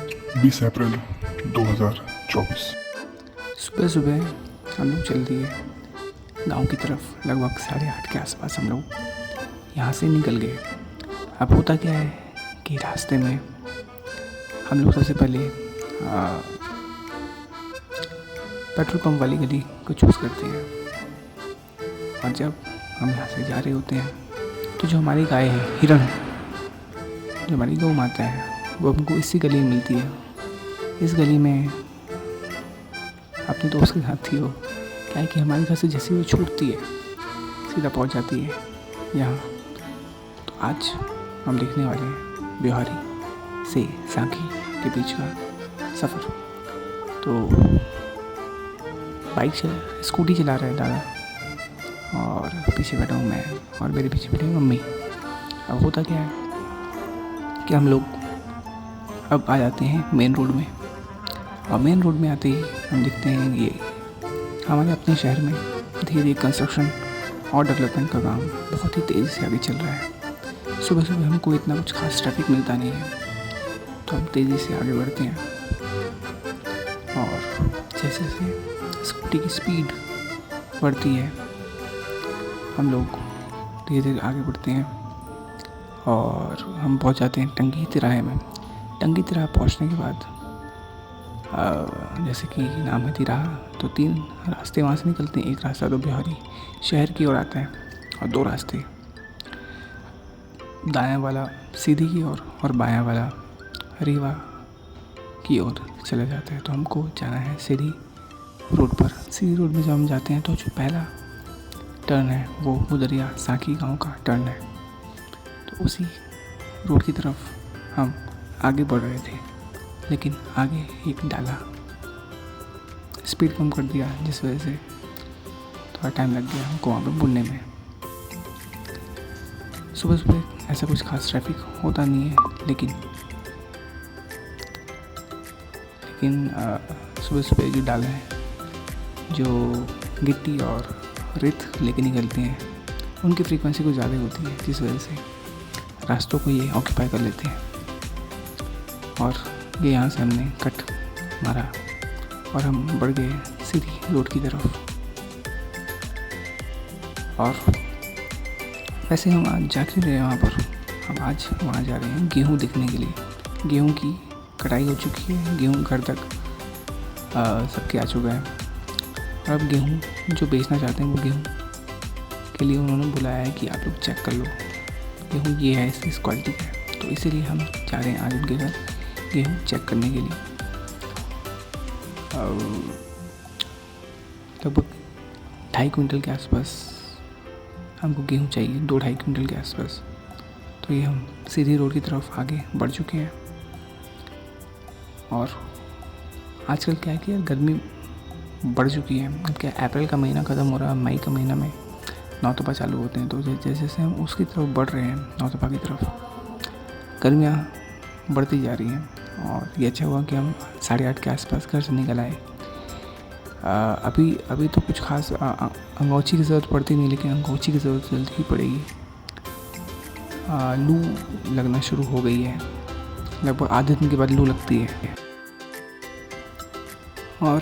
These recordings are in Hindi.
20 अप्रैल 2024। सुबह सुबह हम लोग चल दिए गांव की तरफ। लगभग 8:30 के आसपास हम लोग यहाँ से निकल गए। अब होता क्या है कि रास्ते में हम लोग सबसे पहले पेट्रोल पंप वाली गली को चूज़ करते हैं। और जब हम यहाँ से जा रहे होते हैं तो जो हमारी गाय है, हिरण है, जो हमारी गौ माता है, वो हमको इसी गली में मिलती है। इस गली में अपने दोस्त के साथ थी वो। क्या है कि हमारे घर से जैसे वो छूटती है सीधा पहुंच जाती है यहाँ। तो आज हम देखने वाले हैं ब्योहारी से सांखी के बीच का सफ़र। तो स्कूटी चला रहा है दादा और पीछे बैठा हूँ मैं और मेरे पीछे बैठी मम्मी। अब होता क्या है कि हम लोग अब आ जाते हैं मेन रोड में। और मेन रोड में आते ही हम देखते हैं ये हमारे अपने शहर में धीरे धीरे कंस्ट्रक्शन और डेवलपमेंट का काम बहुत ही तेज़ी से आगे चल रहा है। सुबह सुबह हमको इतना कुछ खास ट्रैफिक मिलता नहीं है, तो हम तेज़ी से आगे बढ़ते हैं। और जैसे जैसे स्कूटी की स्पीड बढ़ती है हम लोग धीरे धीरे आगे बढ़ते हैं और हम पहुंच जाते हैं टंगी तिराहे में। टंगी तिराहा पहुंचने के बाद जैसे कि नाम है तिराहा, तो 3 रास्ते वहाँ से निकलते हैं। एक रास्ता तो ब्योहारी शहर की ओर आता है और 2 रास्ते, दायां वाला सीधी की ओर और बायां वाला रीवा की ओर चला जाता है। तो हमको जाना है सीधी रोड पर। सीधी रोड में जब हम जाते हैं तो जो पहला टर्न है वो मुदरिया सांखी गांव का टर्न है। तो उसी रोड की तरफ हम आगे बढ़ रहे थे, लेकिन आगे एक डाला स्पीड कम कर दिया, जिस वजह से थोड़ा टाइम लग गया हमको वहाँ पर मुड़ने में। सुबह सुबह ऐसा कुछ खास ट्रैफिक होता नहीं है, लेकिन सुबह सुबह जो डाला है, जो गिट्टी और रेत लेके निकलते हैं, उनकी फ्रीक्वेंसी कुछ ज़्यादा होती है, जिस वजह से रास्तों को ये ऑक्यूपाई कर लेते हैं। और ये यहाँ से हमने कट मारा और हम बढ़ गए सीधी रोड की तरफ। और वैसे हम आज जा क्यों रहे हैं वहाँ पर, हम आज वहाँ जा रहे हैं गेहूँ देखने के लिए। गेहूँ की कटाई हो चुकी है, गेहूँ घर तक सबके आ चुका है। और अब गेहूँ जो बेचना चाहते हैं वो गेहूँ के लिए उन्होंने बुलाया है कि आप लोग चेक कर लो गेहूँ ये है, इस क्वालिटी का है। तो इसीलिए हम जा रहे हैं आज उनके घर गेहूँ चेक करने के लिए। लगभग 2.5 क्विंटल के आसपास हमको गेहूँ चाहिए, 2-2.5 क्विंटल के आसपास। तो ये हम सीधी रोड की तरफ आगे बढ़ चुके हैं। और आजकल क्या है कि यार गर्मी बढ़ चुकी है। अब क्या अप्रैल का महीना ख़त्म हो रहा है, मई का महीना में नौतपा चालू होते हैं। तो जैसे जैसे हम उसकी तरफ बढ़ रहे हैं, नौतपा की तरफ, गर्मियाँ बढ़ती जा रही हैं। और ये अच्छा हुआ कि हम 8:30 के आसपास घर से निकल आए। अभी तो कुछ खास अंगोछी की ज़रूरत पड़ती नहीं, लेकिन अंगोछी की ज़रूरत जल्द ही पड़ेगी। लू लगना शुरू हो गई है, लगभग आधे दिन के बाद लू लगती है। और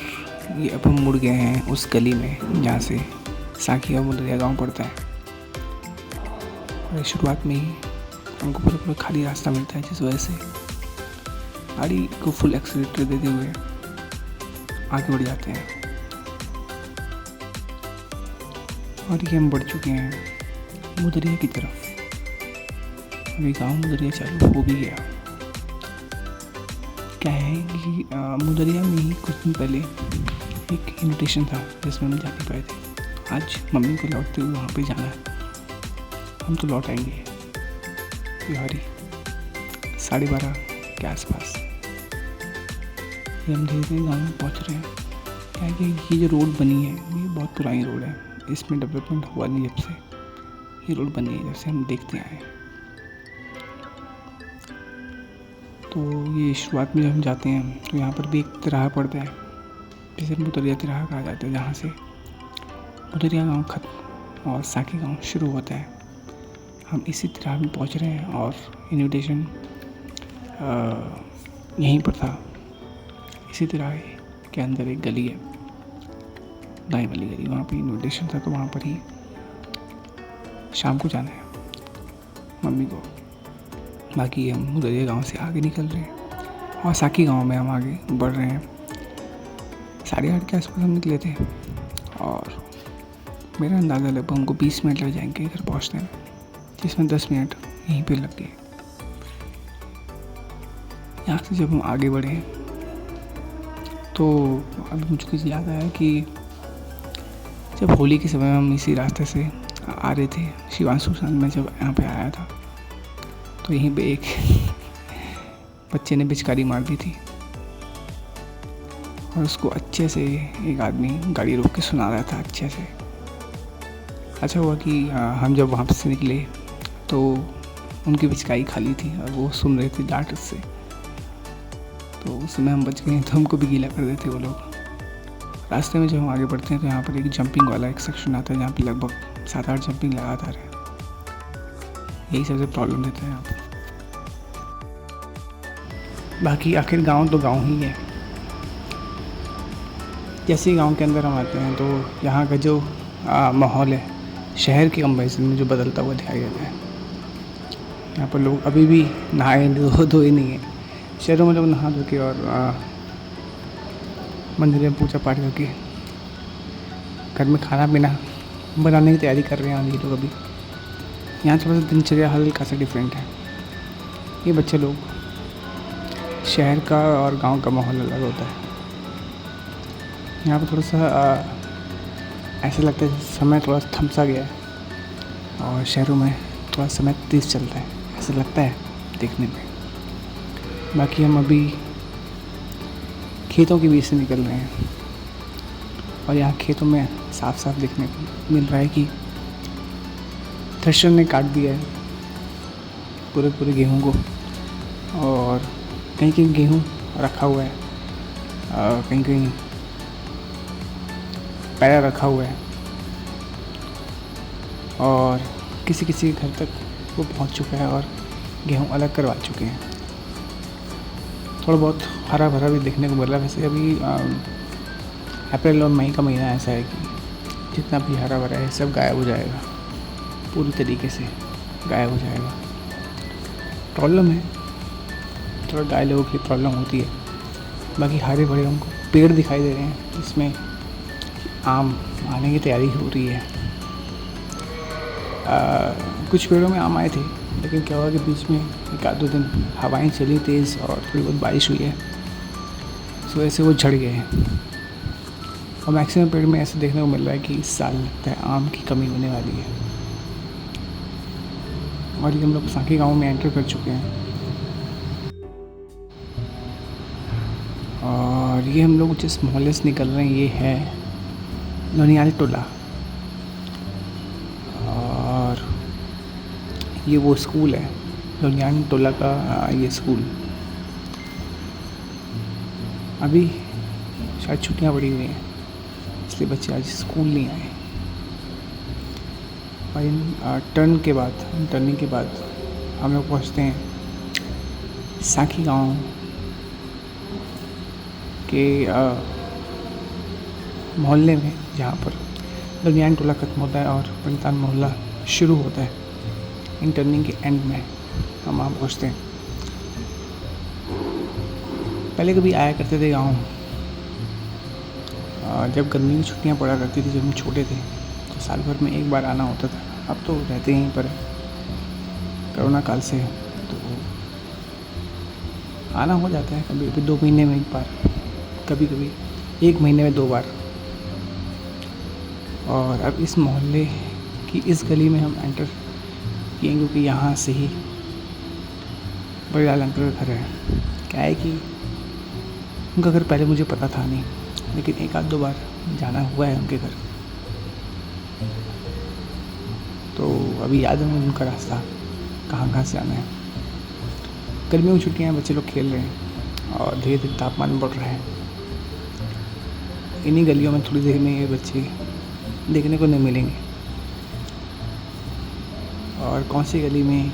ये अब हम मुड़ गए हैं उस गली में जहाँ से सांखी और मुदरिया गाँव पड़ता है। और शुरुआत में ही हमको पूरा खाली रास्ता मिलता है, जिस वजह से गाड़ी को फुल एक्सीलेटर देते हुए आगे बढ़ जाते हैं। और ये हम बढ़ चुके हैं मुदरिया की तरफ। अभी गाँव मुदरिया चालू हो भी गया। क्या है कि मुदरिया में ही कुछ दिन पहले एक इन्विटेशन था जिसमें हम जा नहीं पाए थे। आज मम्मी को लौटते हुए वहाँ पे जाना है। हम तो लौट आएंगे ब्योहारी 12:30 के आसपास। हम धीरे धीरे गाँव में पहुँच रहे हैं। क्या है कि ये जो रोड बनी है ये बहुत पुरानी रोड है, इसमें डेवलपमेंट हुआ नहीं जब से ये रोड बनी है, जब से हम देखते आए। तो ये शुरुआत में जब हम जाते हैं तो यहाँ पर भी एक तिराहा पड़ता है, जिसे मुदरिया तिराहा कहा जाता है, जहाँ से मुदरिया गाँव खत्म और सांखी गाँव शुरू होता है। हम इसी तिराहा में पहुँच रहे हैं और इन्विटेशन यहीं पर था। इसी तरह के अंदर एक गली है, दाएं वाली गली, वहाँ पे इनविटेशन था, तो वहाँ पर ही शाम को जाना है मम्मी को। बाकी हम मुदरिया गांव से आगे निकल रहे हैं और साकी गांव में हम आगे बढ़ रहे हैं। 8:30 के आसपास हम निकले थे और मेरा अंदाज़ा लगभग हमको 20 मिनट लग जाएंगे घर पहुंचने में, जिसमें 10 मिनट यहीं पे लग गए। यहाँ से जब हम आगे बढ़े तो अभी मुझको याद आया कि जब होली के समय हम इसी रास्ते से आ रहे थे, शिवांशु संग में जब यहाँ पे आया था, तो यहीं पे एक बच्चे ने पिचकारी मार दी थी और उसको अच्छे से एक आदमी गाड़ी रोक के सुना रहा था अच्छे से। अच्छा हुआ कि हम जब वहाँ से निकले तो उनकी पिचकारी खाली थी और वो सुन रहे थे डांट से, तो उस समय हम बच गए, तो हमको भी गीला कर देते वो लोग। रास्ते में जब हम आगे बढ़ते हैं तो यहाँ पर एक जंपिंग वाला एक सेक्शन आता है जहाँ पे लगभग 7-8 जंपिंग लगातार है। यही सबसे प्रॉब्लम देता है यहाँ पर। बाकी आखिर गांव तो गांव ही है। जैसे ही गांव के अंदर हम आते हैं तो यहाँ का जो माहौल है शहर के कंपैरिजन में जो बदलता हुआ दिखाई देता है। यहाँ पर लोग अभी भी नहाए धोए नहीं है। शहरों में लोग नहा धो के और मंदिर में पूजा पाठ करके घर में खाना पीना बनाने की तैयारी कर रहे हैं ये लोग अभी। यहाँ थोड़ा सा दिनचर्या हल्का सा डिफरेंट है। ये बच्चे लोग, शहर का और गांव का माहौल अलग होता है। यहाँ पर थोड़ा सा ऐसा लगता है समय थोड़ा थम सा गया है और शहरों में थोड़ा समय तेज़ चलता है, ऐसा लगता है देखने में। बाकी हम अभी खेतों के बीच से निकल रहे हैं और यहाँ खेतों में साफ साफ देखने को मिल रहा है कि थ्रेशर ने काट दिया है पूरे गेहूं को, और कहीं कहीं गेहूं रखा हुआ है, कहीं कहीं पैरा रखा हुआ है और किसी किसी के घर तक वो पहुंच चुका है और गेहूं अलग करवा चुके हैं। थोड़ा बहुत हरा भरा भी देखने को मिल रहा है। वैसे अभी अप्रैल और मई का महीना ऐसा है कि जितना भी हरा भरा है सब गायब हो जाएगा, पूरी तरीके से गायब हो जाएगा। प्रॉब्लम है, थोड़ा गाय लोगों की प्रॉब्लम होती है। बाकी हरे भरे हमको पेड़ दिखाई दे रहे हैं जिसमें आम आने की तैयारी हो रही है। कुछ पेड़ों में आम आए थे, लेकिन क्या हुआ कि बीच में 1-2 दिन हवाएं चली तेज़ और थोड़ी बहुत बारिश हुई है, इस वजह से वो झड़ गए हैं। और मैक्सिमम पेड़ में ऐसे देखने को मिल रहा है कि इस साल लगता है आम की कमी होने वाली है। और ये हम लोग साकी गांव में एंटर कर चुके हैं और ये हम लोग जिस मोहल्ले से निकल रहे हैं ये है लोनियाल टोला। और ये वो स्कूल है लोनियाल टोला का, ये स्कूल। अभी शायद छुट्टियां पड़ी हुई हैं इसलिए बच्चे आज स्कूल नहीं आए। और इन टर्निंग के बाद हम लोग पहुँचते हैं साकी गांव के मोहल्ले में, जहाँ पर लोनियाल टोला खत्म होता है और पंडितान मोहल्ला शुरू होता है। इन टर्निंग के एंड में हम वहाँ पहुँचते हैं। पहले कभी आया करते थे गाँव, जब गर्मी की छुट्टियाँ पड़ा करती थी, जब हम छोटे थे तो साल भर में एक बार आना होता था। अब तो रहते यहीं पर कोरोना काल से, तो आना हो जाता है कभी कभी 2 महीने में एक बार, कभी कभी 1 महीने में 2 बार। और अब इस मोहल्ले की इस गली में हम एंटर किए क्योंकि यहाँ से ही बड़े लाल अंकल का घर है। क्या है कि उनका घर पहले मुझे पता था नहीं, लेकिन 1-2 बार जाना हुआ है उनके घर, तो अभी याद है मुझे उनका रास्ता कहाँ से आना है। गर्मियों की छुट्टियाँ हैं, बच्चे लोग खेल रहे हैं और धीरे धीरे तापमान बढ़ रहा है। इन्हीं गलियों में थोड़ी देर में ये बच्चे देखने को नहीं मिलेंगे। और कौन सी गली में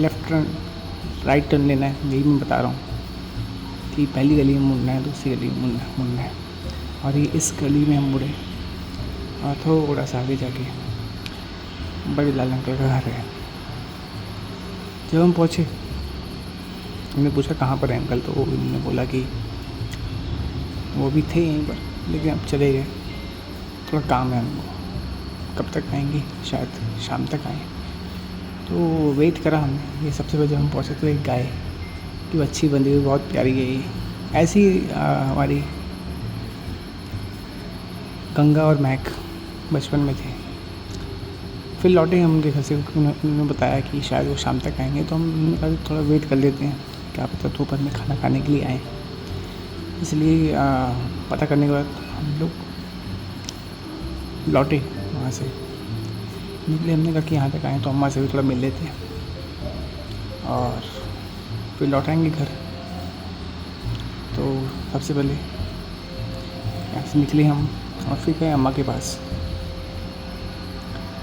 लेफ्ट टर्न राइट टर्न लेना है, यही मैं बता रहा हूँ कि पहली गली में मुड़ना है, दूसरी गली में मुड़ना है। और ये इस गली में हम मुड़े और थोड़ा सा आगे जाके बड़े लाल अंकल का घर है। जब हम पहुँचे, हमने पूछा कहाँ पर है अंकल, तो उन्होंने बोला कि वो भी थे यहीं पर लेकिन अब चले गए, थोड़ा काम है उनको, कब तक आएंगे, शायद शाम तक आए। तो वेट करा हमने। ये सबसे पहले जब हम पहुँचे तो एक गाय की बच्ची बंधी हुई, बहुत प्यारी है ये। ऐसी हमारी गंगा और महक बचपन में थे। फिर लौटे हम उनके घर से, उन्होंने बताया कि शायद वो शाम तक आएंगे, तो हम कहा थोड़ा वेट कर लेते हैं, क्या पता दोपहर में खाना खाने के लिए आए। इसलिए पता करने के बाद हम लोग लौटे वहाँ से निकले। हमने कहा कि यहाँ तक आए तो अम्मा से भी थोड़ा मिल लेते हैं और फिर लौटाएंगे घर। तो सबसे पहले यहाँ से निकले हम और फिर गए अम्मा के पास।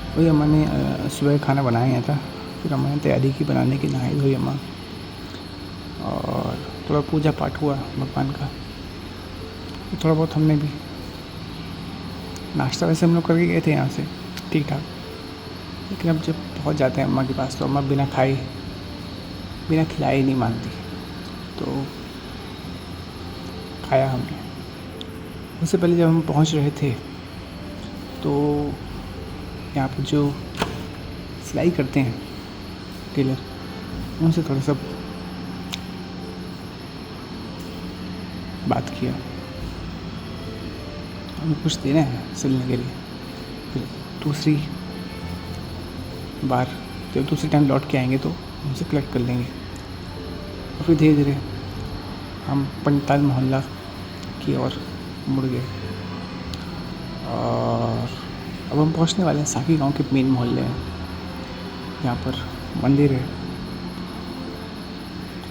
वही अम्मा ने सुबह खाना बनाया था, फिर अम्मा ने तैयारी की बनाने की, नहाई धोई अम्मा और थोड़ा पूजा पाठ हुआ भगवान का। थोड़ा बहुत हमने भी नाश्ता वैसे हम लोग करके गए थे यहाँ से ठीक ठाक, लेकिन अब जब पहुँच जाते हैं अम्मा के पास तो अम्मा बिना खाए बिना खिलाए ही नहीं मानती, तो खाया हमने। उससे पहले जब हम पहुँच रहे थे तो यहाँ पर जो सिलाई करते हैं टेलर, उनसे थोड़ा सा बात किया, हमें कुछ देना है सिलने के लिए। फिर दूसरी बार जब दूसरी टाइम लौट के आएंगे तो उनसे कलेक्ट कर लेंगे। और फिर धीरे धीरे हम पंडिताल मोहल्ला की ओर मुड़ गए और अब हम पहुंचने वाले हैं साकी गांव के मेन मोहल्ले में, जहाँ पर मंदिर है,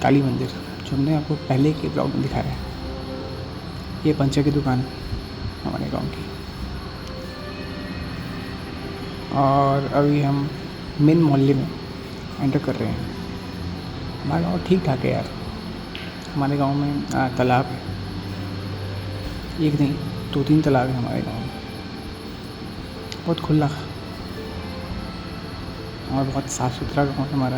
काली मंदिर, जो हमने आपको पहले के ब्लॉग में दिखाया है। ये पंचा की दुकान हमारे गांव की। और अभी हम मेन मोहल्ले में एंटर कर रहे हैं। हमारा गाँव ठीक ठाक है यार। हमारे गांव में तालाब है, एक नहीं 2-3 तालाब है हमारे गांव में। बहुत खुला और बहुत साफ़ सुथरा गाँव है हमारा।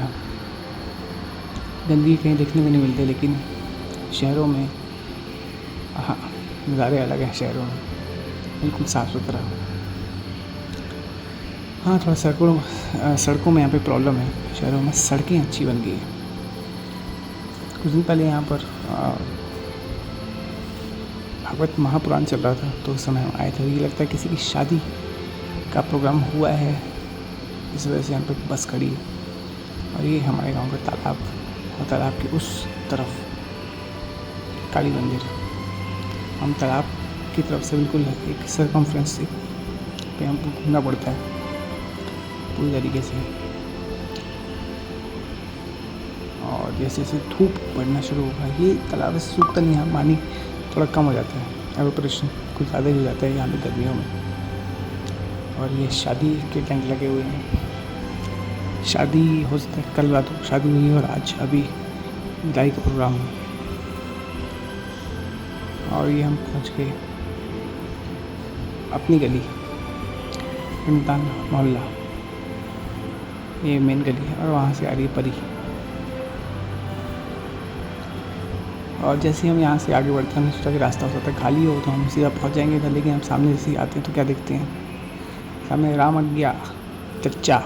गंदगी कहीं देखने में नहीं मिलती, लेकिन शहरों में हाँ नज़ारे अलग हैं। शहरों में बिल्कुल साफ़ सुथरा। हाँ थोड़ा सड़कों में यहाँ पे प्रॉब्लम है। शहरों में सड़कें अच्छी बन गई हैं। कुछ दिन पहले यहाँ पर भागवत महापुराण चल रहा था, तो उस समय हम आए थे। ये लगता है किसी की शादी का प्रोग्राम हुआ है, इस वजह से यहाँ पर बस खड़ी है। और ये हमारे गांव का तालाब, और तालाब के उस तरफ काली मंदिर। हम तालाब की तरफ से बिल्कुल एक सरकमफ्रेंस से पे हमको घूमना पड़ता है पूरी तरीके से। और जैसे जैसे धूप बढ़ना शुरू होगा, ये तालाब से सूखता नहीं है, पानी थोड़ा कम हो जाता है, एवोपरेशन कुछ ज़्यादा ही हो जाता है यहाँ पे गर्मियों में। और ये शादी के टेंट लगे हुए हैं। शादी हो सकता है कल रात को शादी हुई और आज अभी विदाई का प्रोग्राम है। और ये हम पहुँच गए अपनी गली, पंडिताल मोहल्ला, ये मेन गली है। और वहाँ से आ रही है परी। और जैसे हम यहाँ से आगे बढ़ते हैं, हमने सोचा कि रास्ता हो सकता है खाली हो तो हम सीधा पहुँच जाएंगे इधर, लेकिन हम सामने जैसे ही आते हैं तो क्या देखते हैं, सामने राम अज्ञा चच्चा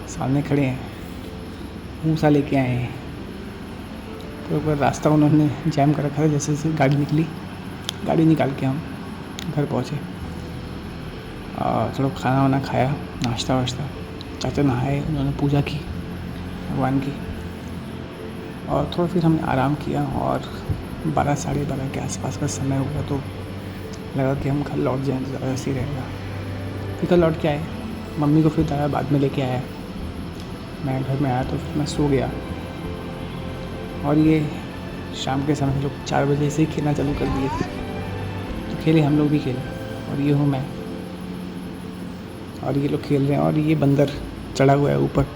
सामने खड़े हैं, मूसा लेके आए हैं। तो ऊपर रास्ता उन्होंने जैम कर रखा था। जैसे जैसे गाड़ी निकली, गाड़ी निकाल के हम घर पहुँचे और थोड़ा खाना वाना खाया, नाश्ता वाश्ता। चाचा नहाए, उन्होंने पूजा की भगवान की, और थोड़ा फिर हमने आराम किया। और 12 साढ़े 12 के आसपास का समय हुआ तो लगा कि हम घर लौट जाएँ तो ज़्यादा सही रहेगा। फिर घर लौट के आए, मम्मी को फिर दादा बाद में लेके आया। मैं घर में आया तो फिर मैं सो गया। और ये शाम के समय लोग 4 बजे से ही खेलना चालू कर दिए थे, तो खेले, हम लोग भी खेले। और ये हूँ मैं, और ये लोग खेल रहे हैं। और ये बंदर चढ़ा हुआ है ऊपर